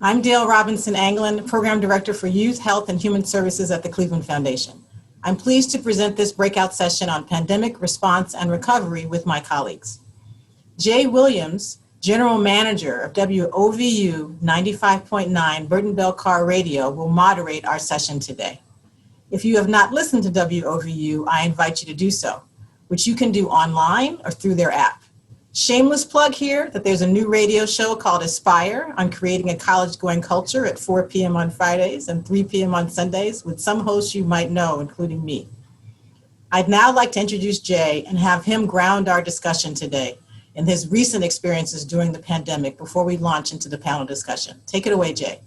I'm Dale Robinson Anglin, Program Director for Youth, Health, and Human Services at the Cleveland Foundation. I'm pleased to present this breakout session on pandemic response and recovery with my colleagues. Jay Williams, General Manager of WOVU 95.9 Burton Bell Carr Radio, will moderate our session today. If you have not listened to WOVU, I invite you to do so, which you can do online or through their app. Shameless plug here that there's a new radio show called Aspire on creating a college-going culture at 4 p.m. on Fridays and 3 p.m. on Sundays with some hosts you might know, including me. I'd now like to introduce Jay and have him ground our discussion today in his recent experiences during the pandemic before we launch into the panel discussion. Take it away, Jay.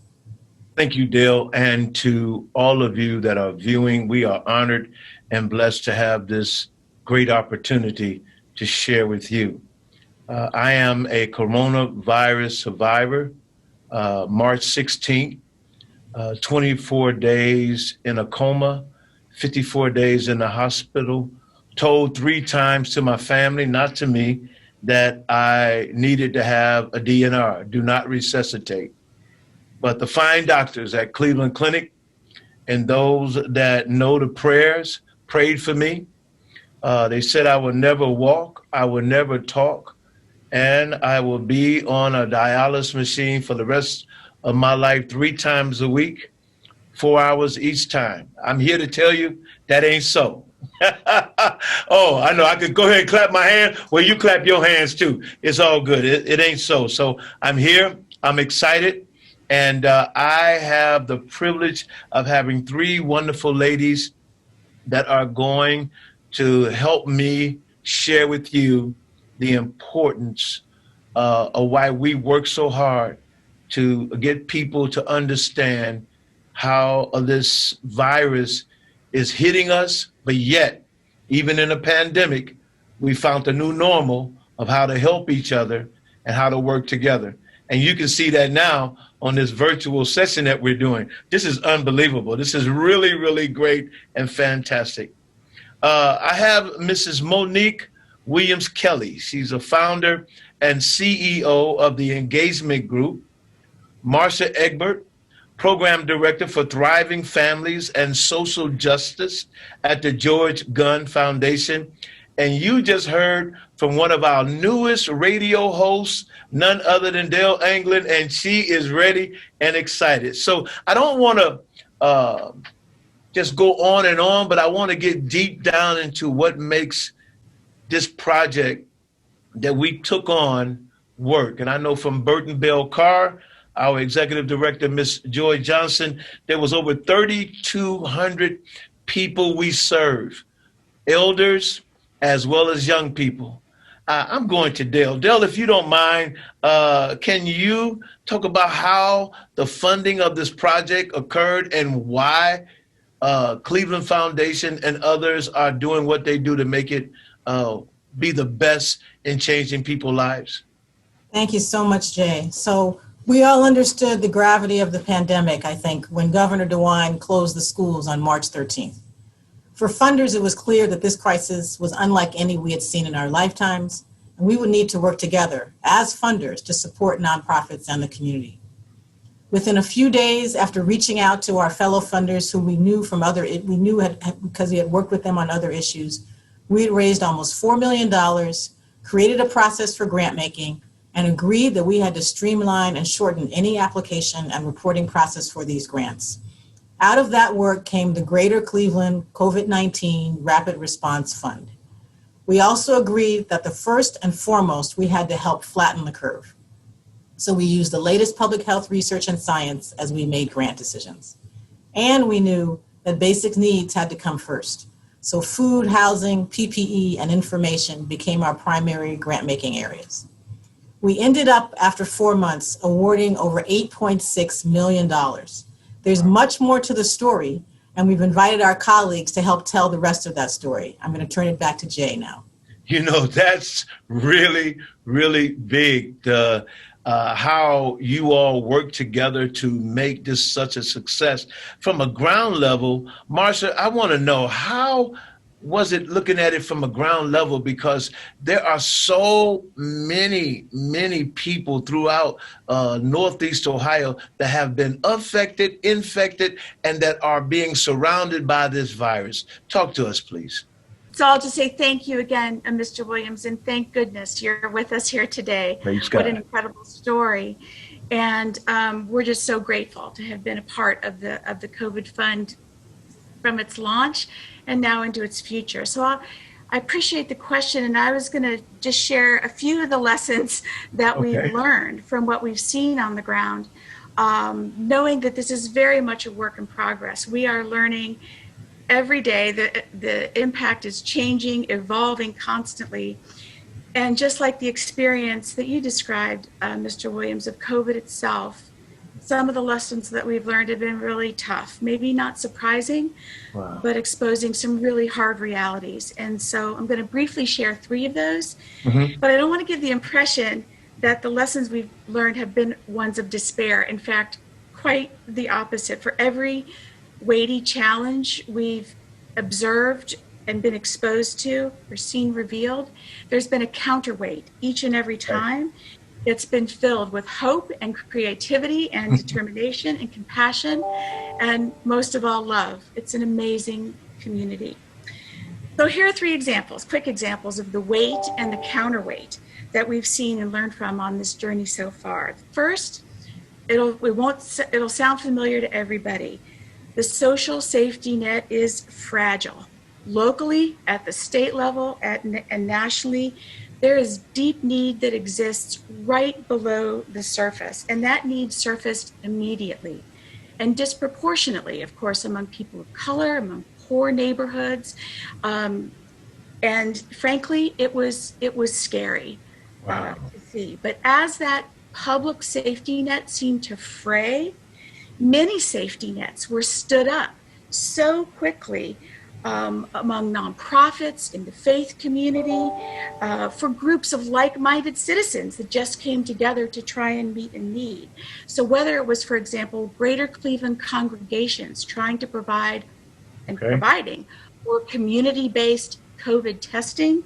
Thank you, Dale, and to all of you that are viewing. We are honored and blessed to have this great opportunity to share with you. I am a coronavirus survivor, March 16th, 24 days in a coma, 54 days in the hospital, told 3 times to my family, not to me, that I needed to have a DNR, do not resuscitate. But the fine doctors at Cleveland Clinic and those that know the prayers prayed for me. They said I would never walk, I would never talk, and I will be on a dialysis machine for the rest of my life 3 times a week, 4 hours each time. I'm here to tell you that ain't so. Oh, I know. I could go ahead and clap my hand. Well, you clap your hands too. It's all good. It ain't so. So I'm here. I'm excited. And I have the privilege of having 3 wonderful ladies that are going to help me share with you the importance of why we work so hard to get people to understand how this virus is hitting us, but yet, even in a pandemic, we found a new normal of how to help each other and how to work together. And you can see that now on this virtual session that we're doing. This is unbelievable. This is really, really great and fantastic. I have Mrs. Monique Williams-Kelly. She's a founder and CEO of the Engagement Group. Marcia Egbert, Program Director for Thriving Families and Social Justice at the George Gunn Foundation. And you just heard from one of our newest radio hosts, none other than Dale Anglin, and she is ready and excited. So I don't want to just go on and on, but I want to get deep down into what makes this project that we took on work. And I know from Burton Bell Carr, our executive director, Ms. Joy Johnson, there was over 3,200 people we serve, elders as well as young people. I'm going to Dale. Dale, if you don't mind, can you talk about how the funding of this project occurred and why Cleveland Foundation and others are doing what they do to make it be the best in changing people's lives? Thank you so much, Jay. So we all understood the gravity of the pandemic, I think, when Governor DeWine closed the schools on March 13th. For funders, it was clear that this crisis was unlike any we had seen in our lifetimes, and we would need to work together as funders to support nonprofits and the community. Within a few days after reaching out to our fellow funders who we knew because we had worked with them on other issues, we had raised almost $4 million, created a process for grant making, and agreed that we had to streamline and shorten any application and reporting process for these grants. Out of that work came the Greater Cleveland COVID-19 Rapid Response Fund. We also agreed that the first and foremost, we had to help flatten the curve. So we used the latest public health research and science as we made grant decisions. And we knew that basic needs had to come first. So food, housing, PPE, and information became our primary grant-making areas. We ended up, after 4 months, awarding over $8.6 million. There's much more to the story, and we've invited our colleagues to help tell the rest of that story. I'm going to turn it back to Jay now. You know, that's really, really big, how you all work together to make this such a success. From a ground level, Marcia, I want to know, how was it looking at it from a ground level? Because there are so many people throughout Northeast Ohio that have been affected, infected, and that are being surrounded by this virus. Talk to us, please. So I'll just say thank you again, Mr. Williams, and thank goodness you're with us here today. Praise What God. an incredible story. And we're just so grateful to have been a part of the COVID Fund from its launch and now into its future. So I appreciate the question, and I was going to just share a few of the lessons that we've learned from what we've seen on the ground, knowing that this is very much a work in progress. We are learning every day. The impact is changing, evolving constantly. And just like the experience that you described, Mr. Williams, of COVID itself, some of the lessons that we've learned have been really tough, maybe not surprising, but exposing some really hard realities. And so I'm going to briefly share 3 of those, but I don't want to give the impression that the lessons we've learned have been ones of despair. In fact, quite the opposite. For every weighty challenge we've observed and been exposed to or seen revealed, there's been a counterweight each and every time. It's been filled with hope and creativity and determination and compassion, and most of all, love. It's an amazing community. So here are 3 examples, quick examples of the weight and the counterweight that we've seen and learned from on this journey so far. First, it'll sound familiar to everybody. The social safety net is fragile. Locally, at the state level, and nationally, there is deep need that exists right below the surface, and that need surfaced immediately and disproportionately, of course, among people of color, among poor neighborhoods, and frankly, it was scary to see. But as that public safety net seemed to fray, many safety nets were stood up so quickly among nonprofits, in the faith community, for groups of like-minded citizens that just came together to try and meet a need. So whether it was, for example, Greater Cleveland congregations trying to provide and providing for community-based COVID testing,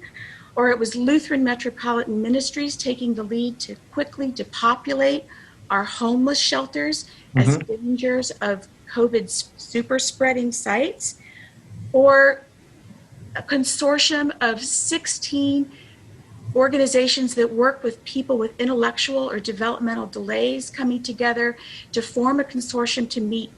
or it was Lutheran Metropolitan Ministries taking the lead to quickly depopulate our homeless shelters as dangers of COVID super spreading sites, or a consortium of 16 organizations that work with people with intellectual or developmental delays coming together to form a consortium to meet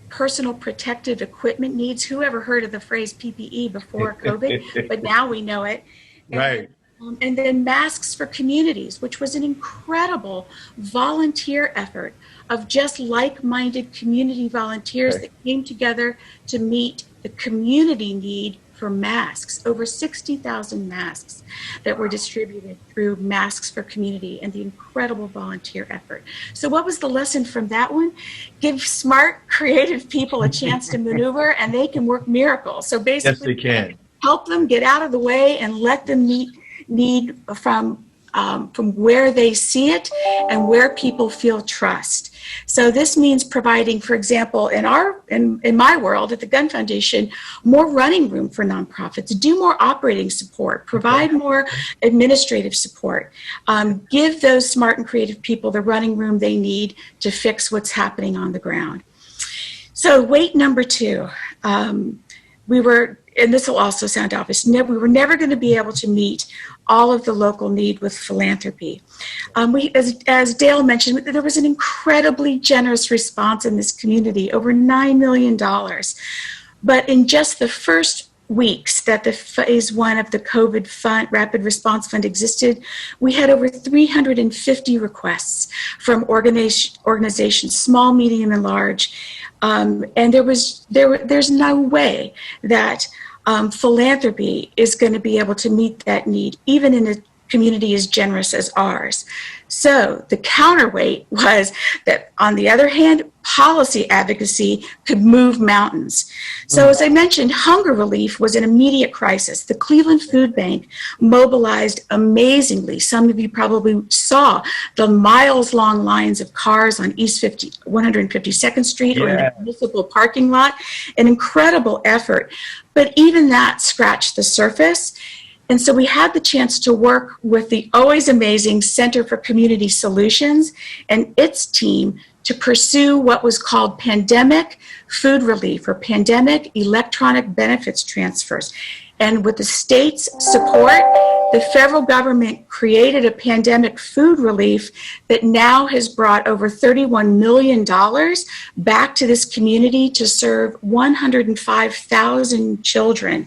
personal protective equipment needs. Who ever heard of the phrase PPE before COVID? But now we know it. And then Masks for Communities, which was an incredible volunteer effort of just like-minded community volunteers that came together to meet the community need for masks. Over 60,000 masks that were distributed through Masks for Community, and the incredible volunteer effort. So what was the lesson from that one? Give smart, creative people a chance to maneuver, and they can work miracles. So basically, yes, they can. Help them get out of the way and let them meet need from where they see it and where people feel trust. So this means providing, for example, in my world at the Gun Foundation, more running room for nonprofits, do more operating support, provide more administrative support, give those smart and creative people the running room they need to fix what's happening on the ground. So weight number 2, and this will also sound obvious, we were never going to be able to meet all of the local need with philanthropy. As Dale mentioned, there was an incredibly generous response in this community, over $9 million. But in just the first weeks that the phase 1 of the COVID Fund, Rapid Response Fund existed, we had over 350 requests from organizations, small, medium, and large. And there's no way that philanthropy is going to be able to meet that need, even in community as generous as ours. So the counterweight was that, on the other hand, policy advocacy could move mountains. So as I mentioned, hunger relief was an immediate crisis. The Cleveland Food Bank mobilized amazingly. Some of you probably saw the miles-long lines of cars on East 152nd Street or in the municipal parking lot. An incredible effort. But even that scratched the surface. And so we had the chance to work with the always amazing Center for Community Solutions and its team to pursue what was called pandemic food relief, or pandemic electronic benefits transfers. And with the state's support, the federal government created a pandemic food relief that now has brought over $31 million back to this community to serve 105,000 children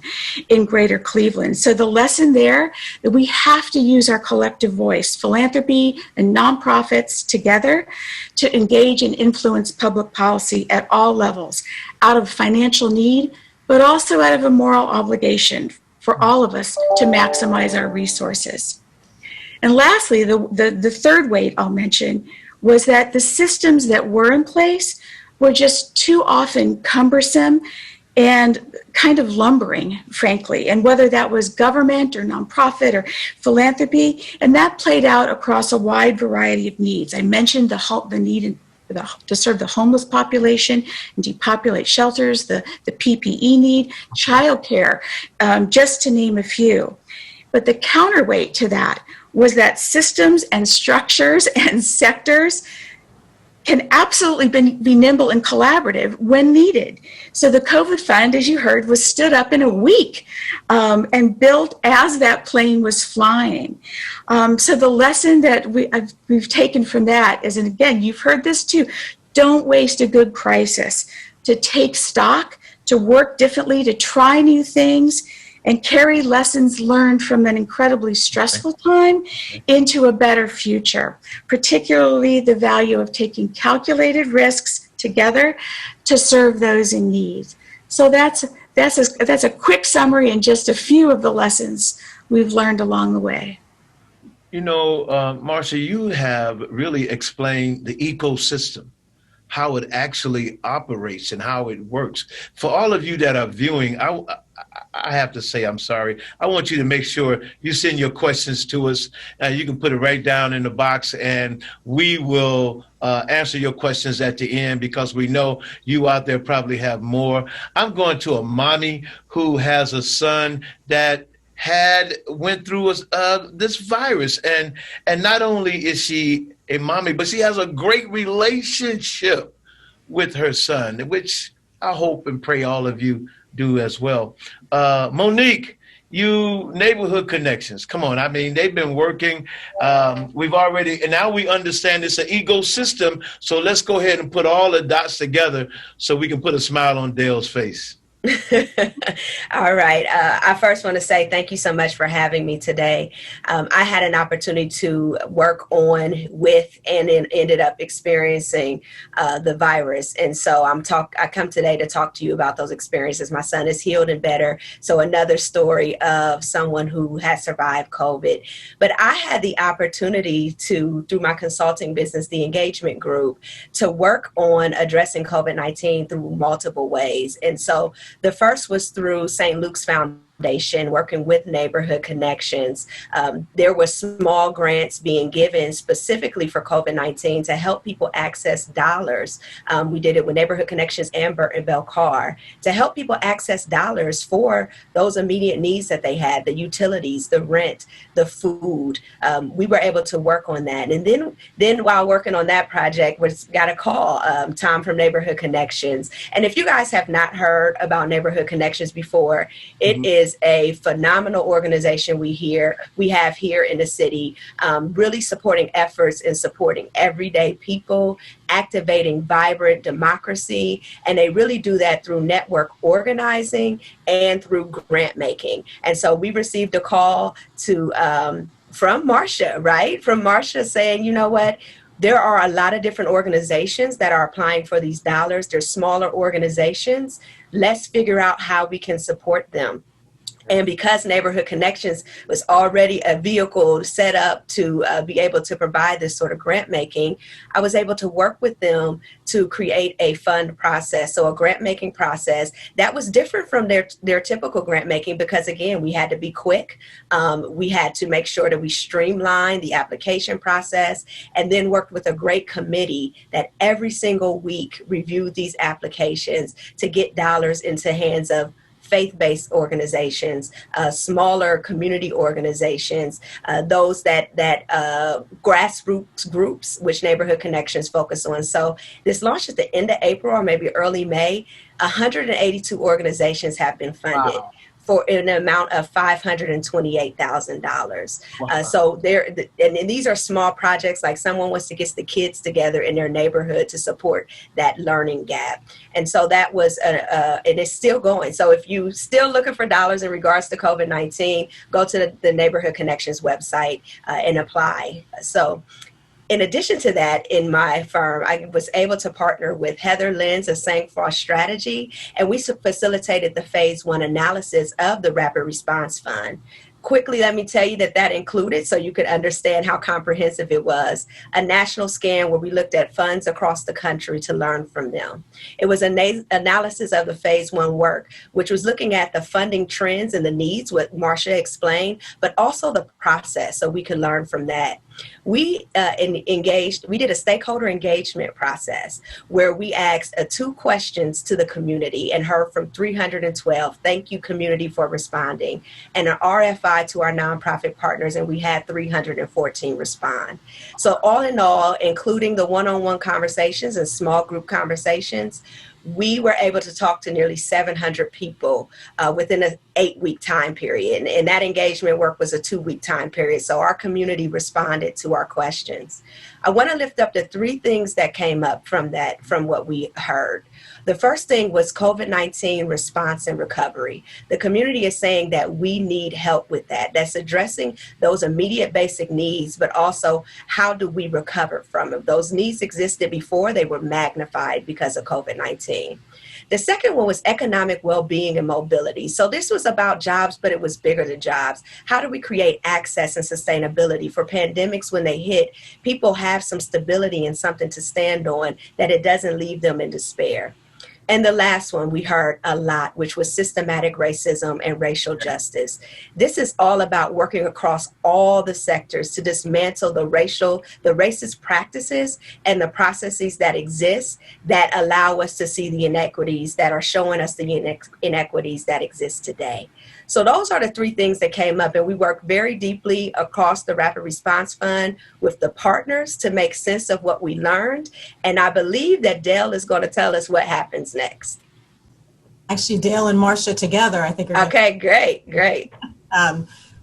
in Greater Cleveland. So the lesson there, that we have to use our collective voice, philanthropy and nonprofits together, to engage and influence public policy at all levels, out of financial need, but also out of a moral obligation for all of us to maximize our resources. And lastly, the third weight I'll mention was that the systems that were in place were just too often cumbersome and kind of lumbering, frankly, and whether that was government or nonprofit or philanthropy, and that played out across a wide variety of needs. I mentioned the need to serve the homeless population and depopulate shelters, the PPE need, childcare, just to name a few. But the counterweight to that was that systems and structures and sectors can absolutely be nimble and collaborative when needed. So the COVID fund, as you heard, was stood up in a week and built as that plane was flying. So the lesson that we've taken from that is, and again, you've heard this too, don't waste a good crisis. To take stock, to work differently, to try new things, and carry lessons learned from an incredibly stressful time into a better future, particularly the value of taking calculated risks together to serve those in need. So that's a quick summary and just a few of the lessons we've learned along the way. You know, Marcia, you have really explained the ecosystem, how it actually operates and how it works. For all of you that are viewing, I have to say, I'm sorry. I want you to make sure you send your questions to us. You can put it right down in the box, and we will answer your questions at the end, because we know you out there probably have more. I'm going to a mommy who has a son that went through this virus, and not only is she a mommy, but she has a great relationship with her son, which I hope and pray all of you do as well. Monique, you Neighborhood Connections. Come on, I mean, they've been working. We've already, and now we understand it's an ecosystem. So let's go ahead and put all the dots together so we can put a smile on Dale's face. All right. I first want to say thank you so much for having me today. I had an opportunity to work on with and then ended up experiencing the virus. And so I come today to talk to you about those experiences. My son is healed and better. So another story of someone who has survived COVID. But I had the opportunity to, through my consulting business, the Engagement Group, to work on addressing COVID-19 through multiple ways. And so the first was through St. Luke's Foundation, working with Neighborhood Connections. There were small grants being given specifically for COVID-19 to help people access dollars. We did it with Neighborhood Connections, Egbert and Bell Car, to help people access dollars for those immediate needs that they had, the utilities, the rent, the food. We were able to work on that. And then while working on that project, we got a call, Tom from Neighborhood Connections. And if you guys have not heard about Neighborhood Connections before, it is a phenomenal organization we have here in the city, really supporting efforts and supporting everyday people, activating vibrant democracy. And they really do that through network organizing and through grant making. And so we received a call from Marcia, right? From Marcia saying, you know what? There are a lot of different organizations that are applying for these dollars. They're smaller organizations. Let's figure out how we can support them. And because Neighborhood Connections was already a vehicle set up to be able to provide this sort of grant making, I was able to work with them to create a fund process. So a grant making process that was different from their typical grant making because, again, we had to be quick. We had to make sure that we streamlined the application process and then worked with a great committee that every single week reviewed these applications to get dollars into hands of faith-based organizations, smaller community organizations, those that grassroots groups, which Neighborhood Connections focus on. So this launched at the end of April or maybe early May. 182 organizations have been funded. Wow. For an amount of $528,000. Wow. So and these are small projects, like someone wants to get the kids together in their neighborhood to support that learning gap. And so that was, and it's still going. So if you still looking for dollars in regards to COVID-19, go to the Neighborhood Connections website and apply. So in addition to that, in my firm, I was able to partner with Heather Lenz of Sang-Frost Strategy, and we facilitated the phase 1 analysis of the Rapid Response Fund. Quickly, let me tell you that included, so you could understand how comprehensive it was, a national scan where we looked at funds across the country to learn from them. It was an analysis of the phase 1 work, which was looking at the funding trends and the needs, what Marcia explained, but also the process, so we could learn from that. We we did a stakeholder engagement process where we asked 2 questions to the community and heard from 312, thank you community for responding, and an RFI to our nonprofit partners, and we had 314 respond. So all in all, including the one-on-one conversations and small group conversations, we were able to talk to nearly 700 people within an 8-week time period. And that engagement work was a 2-week time period. So our community responded to our questions. I want to lift up the 3 things that came up from what we heard. The first thing was COVID-19 response and recovery. The community is saying that we need help with that. That's addressing those immediate basic needs, but also how do we recover from them? Those needs existed before, they were magnified because of COVID-19. The second one was economic well-being and mobility. So this was about jobs, but it was bigger than jobs. How do we create access and sustainability for pandemics when they hit? People have some stability and something to stand on, that it doesn't leave them in despair. And the last one we heard a lot, which was systematic racism and racial justice. This is all about working across all the sectors to dismantle the racist practices and the processes that exist that allow us to see the inequities, that are showing us the inequities that exist today. So those are the 3 things that came up, and we worked very deeply across the Rapid Response Fund with the partners to make sense of what we learned. And I believe that Dale is going to tell us what happens next. Actually, Dale and Marcia together, I think. Okay, great.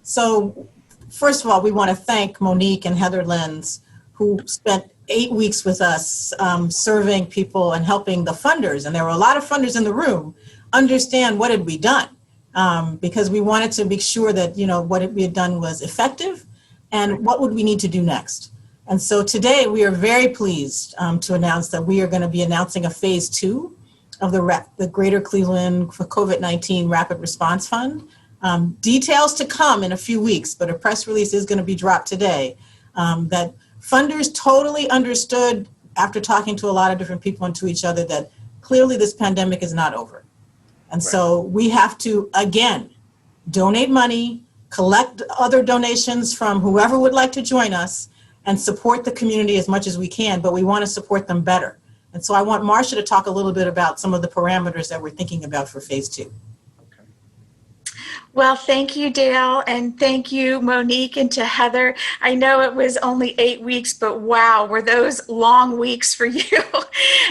So first of all, we want to thank Monique and Heather Lenz, who spent 8 weeks with us serving people and helping the funders. And there were a lot of funders in the room understand what had we done. Because we wanted to make sure that, what we had done was effective and what would we need to do next. And so today we are very pleased to announce that we are going to be announcing a phase 2 of the Greater Cleveland for COVID-19 Rapid Response Fund. Details to come in a few weeks, but a press release is going to be dropped today that funders totally understood after talking to a lot of different people and to each other that clearly this pandemic is not over. And so we have to, again, donate money, collect other donations from whoever would like to join us, and support the community as much as we can, but we want to support them better. And so I want Marcia to talk a little bit about some of the parameters that we're thinking about for phase 2. Well, thank you, Dale, and thank you, Monique, and to Heather. I know it was only 8 weeks, but wow, were those long weeks for you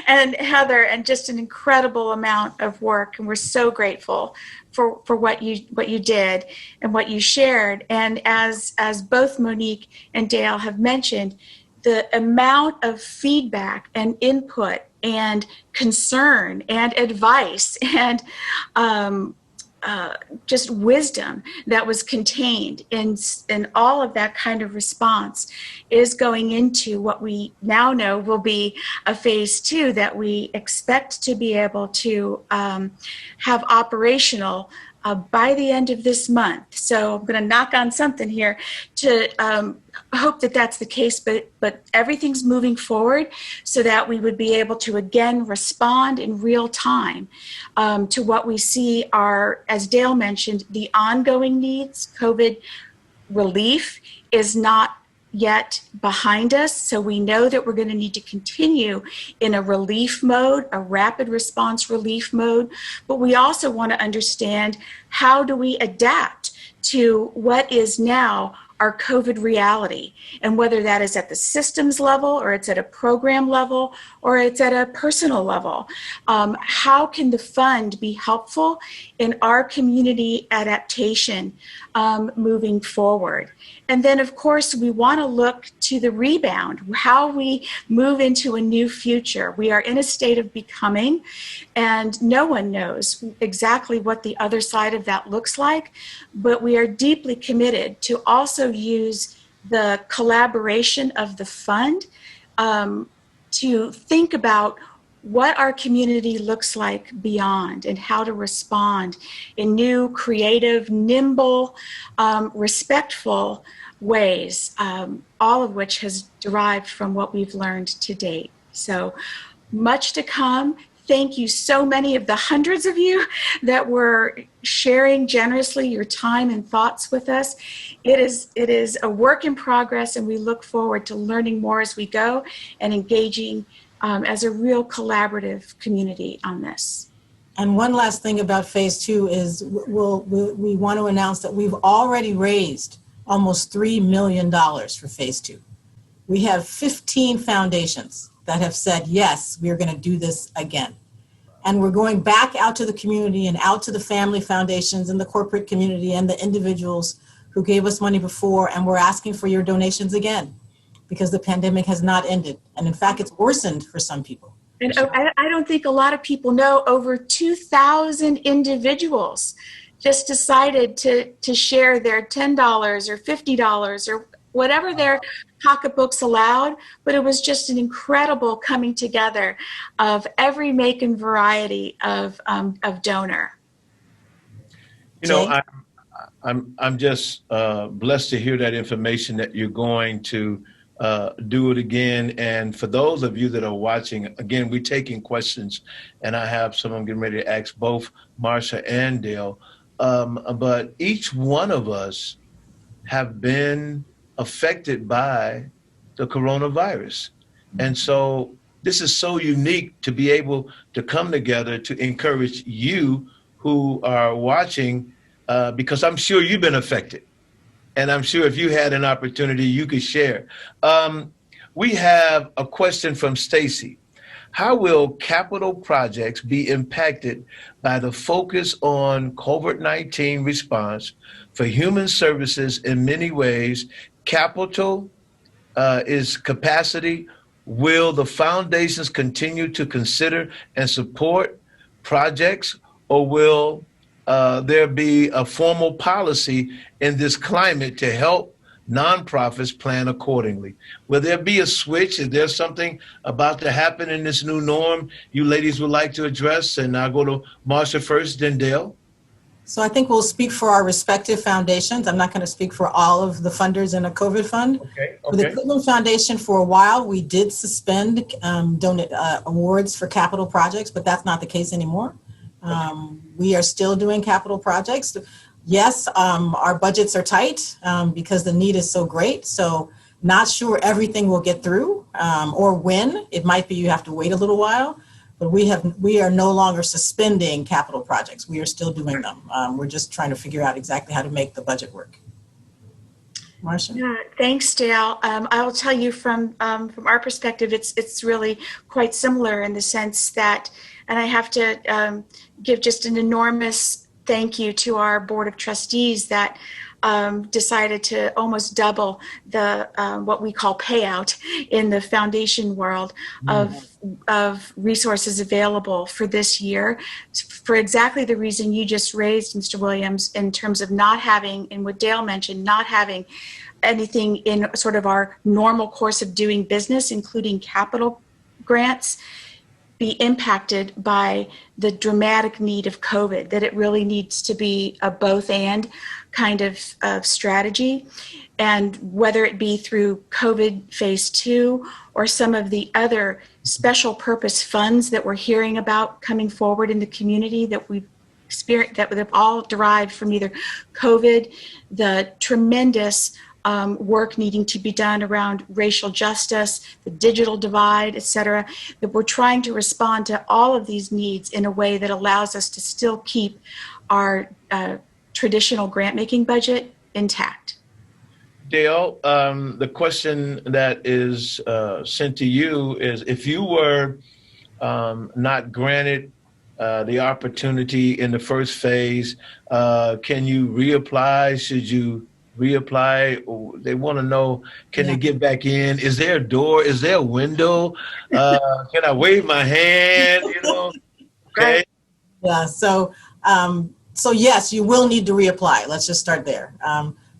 and Heather, and just an incredible amount of work. And we're so grateful for what you did and what you shared. And as both Monique and Dale have mentioned, the amount of feedback and input and concern and advice and just wisdom that was contained in all of that kind of response is going into what we now know will be a phase 2 that we expect to be able to have operational by the end of this month. So I'm going to knock on something here to hope that that's the case, but everything's moving forward so that we would be able to again respond in real time to what we see are, as Dale mentioned, the ongoing needs. COVID relief is not yet behind us, so we know that we're going to need to continue in a relief mode, a rapid response relief mode, but we also want to understand how do we adapt to what is now our COVID reality, and whether that is at the systems level or it's at a program level or it's at a personal level. How can the fund be helpful in our community adaptation moving forward? And then, of course, we want to look to the rebound, how we move into a new future. We are in a state of becoming, and no one knows exactly what the other side of that looks like, but we are deeply committed to also use the collaboration of the fund to think about what our community looks like beyond and how to respond in new, creative, nimble, respectful ways, all of which has derived from what we've learned to date. So much to come. Thank you so many of the hundreds of you that were sharing generously your time and thoughts with us. It is a work in progress, and we look forward to learning more as we go and engaging as a real collaborative community on this. And one last thing about phase 2 is we want to announce that we've already raised almost $3 million for phase 2. We have 15 foundations that have said, yes, we're going to do this again. And we're going back out to the community and out to the family foundations and the corporate community and the individuals who gave us money before, and we're asking for your donations again, because the pandemic has not ended. And in fact, it's worsened for some people. And I don't think a lot of people know over 2,000 individuals just decided to share their $10 or $50 or whatever their pocketbooks allowed, but it was just an incredible coming together of every make and variety of donor. You know, I'm just blessed to hear that information that you're going to do it again. And for those of you that are watching, again, we're taking questions, and I have some I'm getting ready to ask both Marcia and Dale. But each one of us have been affected by the coronavirus. And so this is so unique to be able to come together to encourage you who are watching, because I'm sure you've been affected. And I'm sure if you had an opportunity, you could share. We have a question from Stacy. How will capital projects be impacted by the focus on COVID-19 response for human services? In many ways, capital is capacity. Will the foundations continue to consider and support projects, or will there be a formal policy in this climate to help nonprofits plan accordingly? Will there be a switch? Is there something about to happen in this new norm you ladies would like to address? And I'll go to Marcia first, then Dale. So I think we'll speak for our respective foundations. I'm not going to speak for all of the funders in a COVID fund. Okay. For the Cleveland Foundation, for a while, we did suspend awards for capital projects, but that's not the case anymore. We are still doing capital projects. Yes, our budgets are tight because the need is so great. So not sure everything will get through or when. It might be you have to wait a little while, but we are no longer suspending capital projects. We are still doing them. We're just trying to figure out exactly how to make the budget work. Marcia? Yeah, thanks, Dale. I will tell you from our perspective, it's really quite similar in the sense that, and I have to give just an enormous thank you to our Board of Trustees that decided to almost double the what we call payout in the foundation world of resources available for this year, for exactly the reason you just raised, Mr. Williams, in terms of not having, and what Dale mentioned, not having anything in sort of our normal course of doing business, including capital grants. be impacted by the dramatic need of COVID, that it really needs to be a both and kind of strategy. And whether it be through COVID phase 2 or some of the other special purpose funds that we're hearing about coming forward in the community that we've experienced, that have all derived from either COVID, the tremendous work needing to be done around racial justice, the digital divide, et cetera, that we're trying to respond to all of these needs in a way that allows us to still keep our traditional grant-making budget intact. Dale, the question that is sent to you is, if you were not granted the opportunity in the first phase, can you reapply? Should you reapply? They want to know, can they get back in? Is there a door? Is there a window? Can I wave my hand? Okay. Yeah. So yes, you will need to reapply. Let's just start there.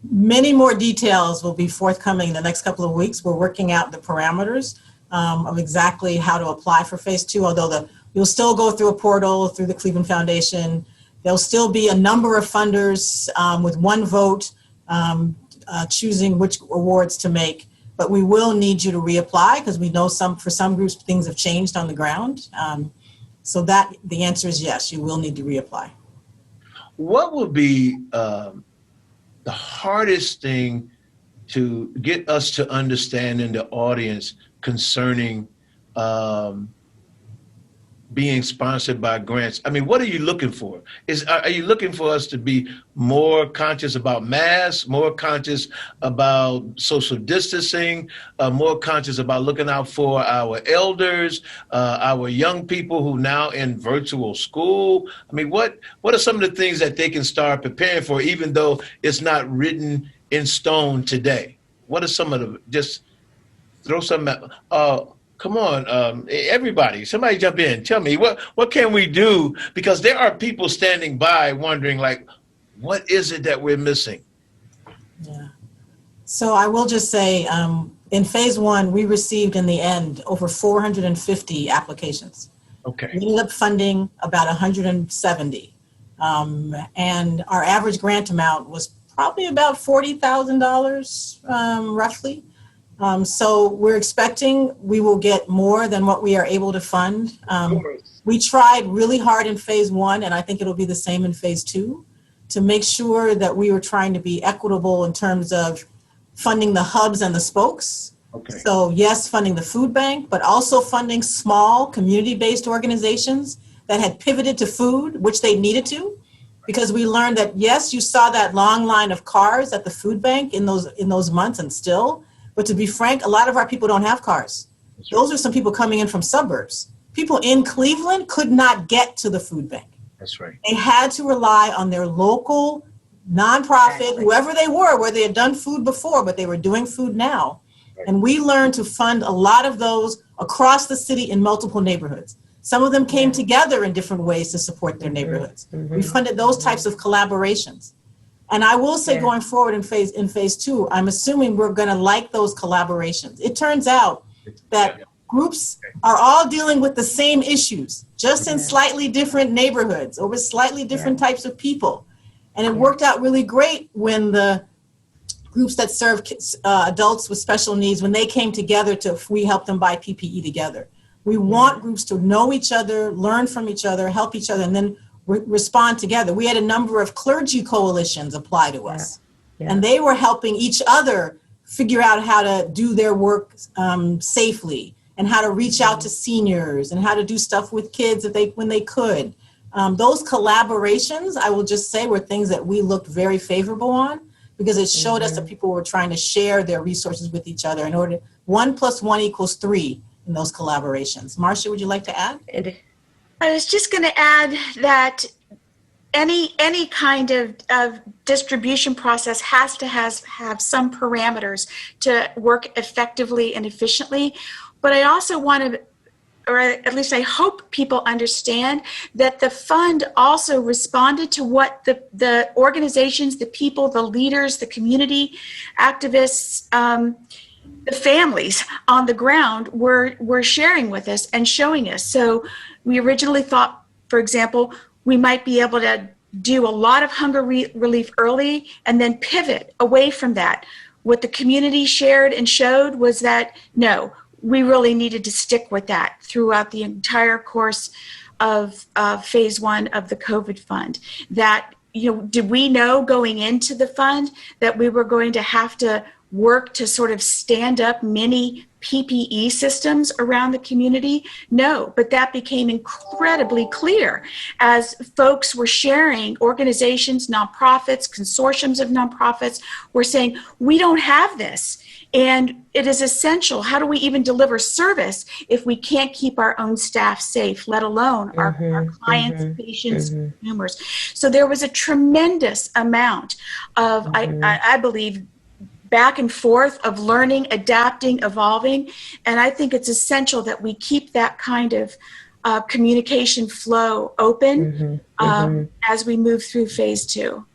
Many more details will be forthcoming in the next couple of weeks. We're working out the parameters of exactly how to apply for phase 2, although you'll still go through a portal through the Cleveland Foundation. There'll still be a number of funders with one vote choosing which awards to make, but we will need you to reapply because we know for some groups things have changed on the ground. So that the answer is yes, you will need to reapply. What would be the hardest thing to get us to understand in the audience concerning being sponsored by grants? I mean, what are you looking for? Are you looking for us to be more conscious about masks, more conscious about social distancing, more conscious about looking out for our elders, our young people who now in virtual school? I mean, what are some of the things that they can start preparing for, even though it's not written in stone today? What are some of the, just throw some, come on, everybody, somebody jump in. Tell me, what can we do? Because there are people standing by wondering, like, what is it that we're missing? Yeah. So I will just say, in phase 1, we received in the end over 450 applications. Okay. We ended up funding about 170. And our average grant amount was probably about $40,000, roughly. So we're expecting we will get more than what we are able to fund. We tried really hard in phase 1, and I think it'll be the same in phase 2, to make sure that we were trying to be equitable in terms of funding the hubs and the spokes. Okay. So yes, funding the food bank, but also funding small community-based organizations that had pivoted to food, which they needed to, because we learned that, yes, you saw that long line of cars at the food bank in those months and still. But to be frank, a lot of our people don't have cars. Those are some people coming in from suburbs. People in Cleveland could not get to the food bank. That's right. They had to rely on their local nonprofit, whoever they were, where they had done food before, but they were doing food now. Right. And we learned to fund a lot of those across the city in multiple neighborhoods. Some of them came together in different ways to support their neighborhoods. Mm-hmm. We funded those types of collaborations. And I will say, going forward in phase 2, I'm assuming we're going to like those collaborations. It turns out that groups are all dealing with the same issues, just in slightly different neighborhoods or with slightly different types of people. And it worked out really great when the groups that serve adults with special needs, when they came together we helped them buy PPE together. We want groups to know each other, learn from each other, help each other, and then respond together. We had a number of clergy coalitions apply to us, and they were helping each other figure out how to do their work safely, and how to reach out to seniors, and how to do stuff with kids when they could. Those collaborations, I will just say, were things that we looked very favorable on, because it showed us that people were trying to share their resources with each other in order to 1 + 1 = 3 in those collaborations. Marcia, would you like to add? I was just going to add that any kind of distribution process has to have some parameters to work effectively and efficiently. But I also want to, or at least I hope people understand, that the fund also responded to what the organizations, the people, the leaders, the community activists the families on the ground were sharing with us and showing us. So we originally thought, for example, we might be able to do a lot of hunger relief early and then pivot away from that. What the community shared and showed was that, no, we really needed to stick with that throughout the entire course of phase one of the COVID fund. That, did we know going into the fund that we were going to have to work to sort of stand up many PPE systems around the community? No, but that became incredibly clear as folks were sharing, organizations, nonprofits, consortiums of nonprofits were saying, we don't have this. And it is essential. How do we even deliver service if we can't keep our own staff safe, let alone our clients, patients, consumers? So there was a tremendous amount of, I believe, back and forth of learning, adapting, evolving. And I think it's essential that we keep that kind of communication flow open as we move through phase two.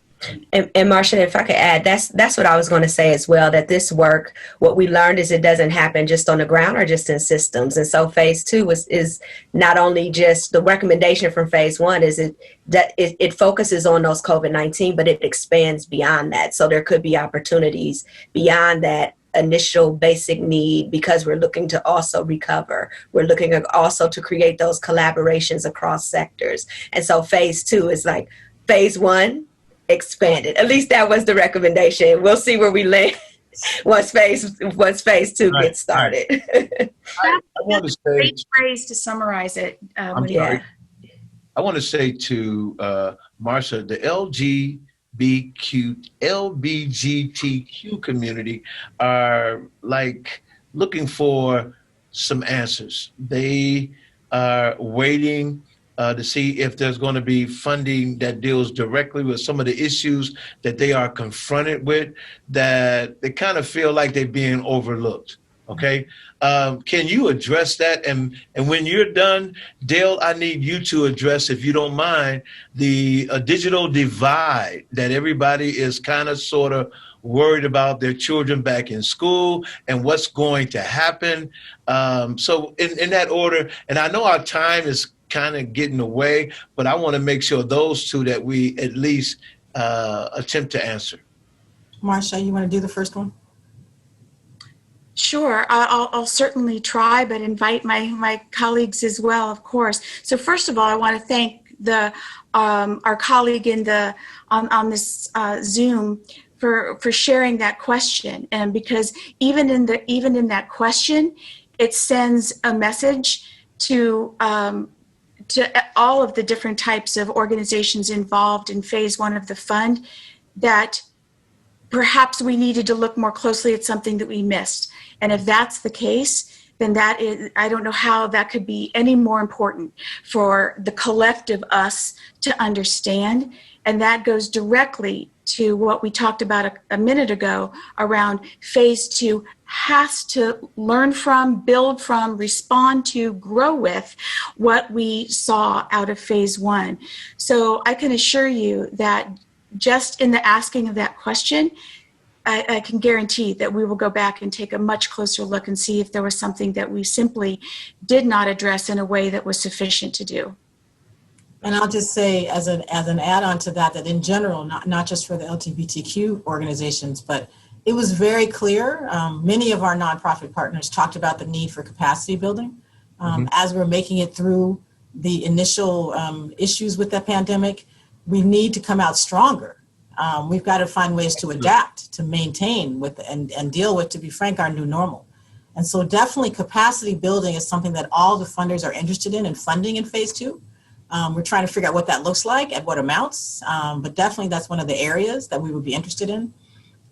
And Marcia, if I could add, that's what I was going to say as well, that this work, what we learned is it doesn't happen just on the ground or just in systems. And so phase two is not only just the recommendation from phase one is it focuses on those COVID-19, but it expands beyond that. So there could be opportunities beyond that initial basic need, because we're looking to also recover. We're looking also to create those collaborations across sectors. And so phase two is like phase one expanded. At least that was the recommendation. We'll see where we land once phase two gets started. I want to say, great phrase to summarize it. I want to say to Marcia, the LGBTQ community are like looking for some answers. They are waiting to see if there's going to be funding that deals directly with some of the issues that they are confronted with, that they kind of feel like they're being overlooked. Okay. Can you address that? And when you're done, Dale, I need you to address, if you don't mind, the digital divide that everybody is kind of sort of worried about their children back in school and what's going to happen. So in that order, and I know our time is kind of getting away, but I want to make sure those two that we at least attempt to answer. Marcia, you want to do the first one? Sure, I'll certainly try, but invite my colleagues as well, of course. So first of all, I want to thank our colleague on this Zoom for sharing that question, and because even in that question, it sends a message to all of the different types of organizations involved in phase one of the fund, that perhaps we needed to look more closely at something that we missed. And if that's the case, then I don't know how that could be any more important for the collective us to understand. And that goes directly to what we talked about a minute ago around phase two has to learn from, build from, respond to, grow with what we saw out of phase one. So I can assure you that just in the asking of that question, I can guarantee that we will go back and take a much closer look and see if there was something that we simply did not address in a way that was sufficient to do. And I'll just say as an add-on to that in general, not just for the LGBTQ organizations, but it was very clear. Many of our nonprofit partners talked about the need for capacity building. As we're making it through the initial issues with the pandemic, we need to come out stronger. We've got to find ways to adapt, to maintain with and deal with, to be frank, our new normal. And so definitely capacity building is something that all the funders are interested in funding in phase two. We're trying to figure out what that looks like, at what amounts, but definitely that's one of the areas that we would be interested in.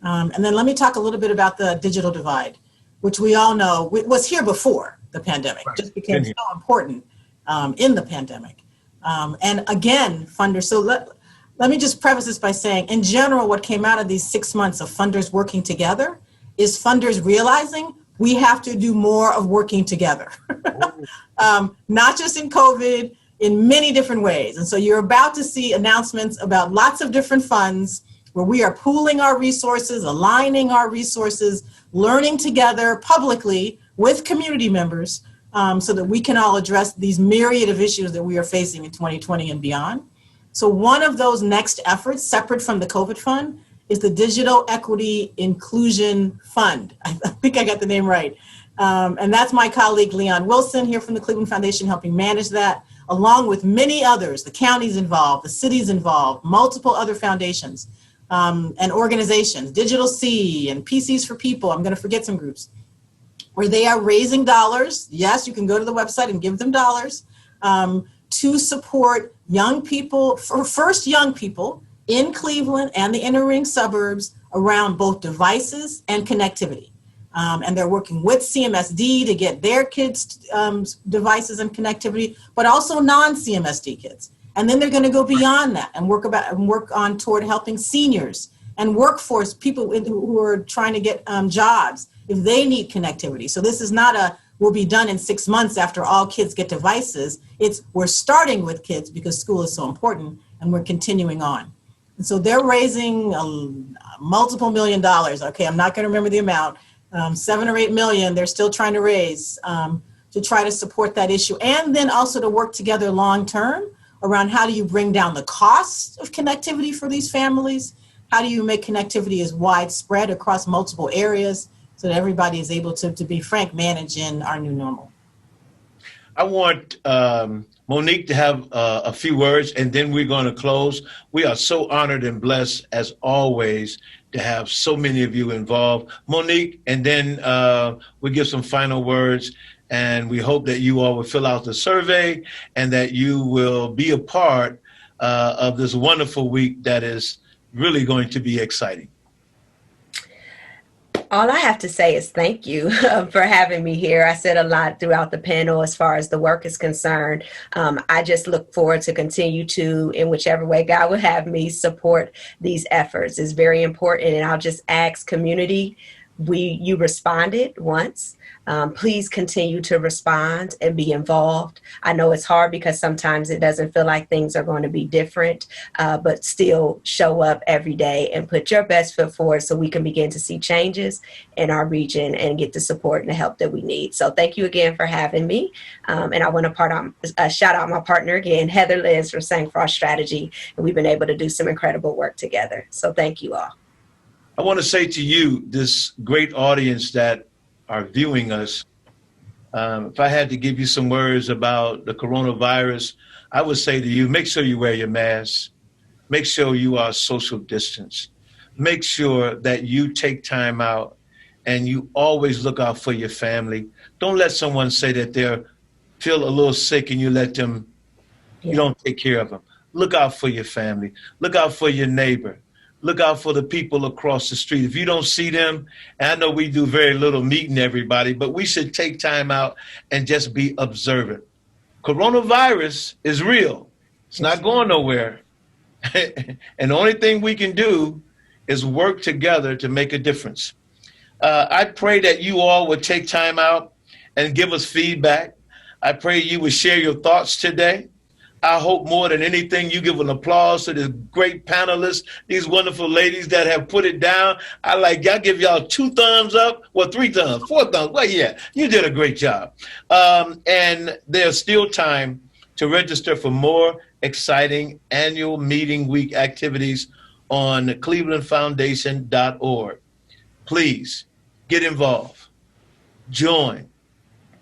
And then let me talk a little bit about the digital divide, which we all know was here before the pandemic, just became so important in the pandemic. And again, funders, so let me just preface this by saying, in general, what came out of these 6 months of funders working together is funders realizing we have to do more of working together, not just in COVID, in many different ways. And so you're about to see announcements about lots of different funds where we are pooling our resources, aligning our resources, learning together publicly with community members so that we can all address these myriad of issues that we are facing in 2020 and beyond. So one of those next efforts, separate from the COVID fund, is the Digital Equity Inclusion Fund. I think I got the name right. And that's my colleague, Leon Wilson, here from the Cleveland Foundation, helping manage that, along with many others, the counties involved, the cities involved, multiple other foundations and organizations, Digital C and PCs for People. I'm going to forget some groups, where they are raising dollars. Yes, you can go to the website and give them dollars to support young people, first young people in Cleveland and the inner ring suburbs around both devices and connectivity. And they're working with CMSD to get their kids devices and connectivity, but also non-CMSD kids. And then they're going to go beyond that and work on toward helping seniors and workforce people who are trying to get jobs if they need connectivity. So this is not will be done in 6 months after all kids get devices. We're starting with kids because school is so important, and we're continuing on. And so they're raising multiple $1 million. Okay, I'm not going to remember the amount. 7 or 8 million, they're still trying to raise to try to support that issue. And then also to work together long-term around how do you bring down the cost of connectivity for these families? How do you make connectivity as widespread across multiple areas so that everybody is able to be frank, manage in our new normal? I want Monique to have a few words, and then we're going to close. We are so honored and blessed, as always, to have so many of you involved. Monique, and then we'll give some final words, and we hope that you all will fill out the survey and that you will be a part of this wonderful week that is really going to be exciting. All I have to say is thank you for having me here. I said a lot throughout the panel as far as the work is concerned. I just look forward to continue to, in whichever way God will have me, support these efforts. It's very important. And I'll just ask community, you responded once. Please continue to respond and be involved. I know it's hard because sometimes it doesn't feel like things are going to be different, but still show up every day and put your best foot forward so we can begin to see changes in our region and get the support and the help that we need. So thank you again for having me. And I want to shout out my partner again, Heather Liz from Sang Frost Strategy. And we've been able to do some incredible work together. So thank you all. I want to say to you, this great audience that are viewing us, if I had to give you some words about the coronavirus, I would say to you, make sure you wear your mask. Make sure you are social distance. Make sure that you take time out and you always look out for your family. Don't let someone say that they feel a little sick and you let them, you don't take care of them. Look out for your family. Look out for your neighbor. Look out for the people across the street. If you don't see them, and I know we do very little meeting everybody, but we should take time out and just be observant. Coronavirus is real. It's not going nowhere. And the only thing we can do is work together to make a difference. I pray that you all would take time out and give us feedback. I pray you would share your thoughts today. I hope more than anything you give an applause to the great panelists, these wonderful ladies that have put it down. I give y'all 2 thumbs up, 3 thumbs, 4 thumbs. Well, yeah, you did a great job. And there's still time to register for more exciting annual meeting week activities on clevelandfoundation.org. Please get involved, join,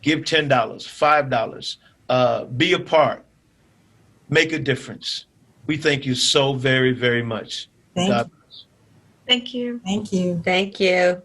give $10, $5, be a part. Make a difference. We thank you so very, very much. Thank you. Thank you. Thank you. Thank you.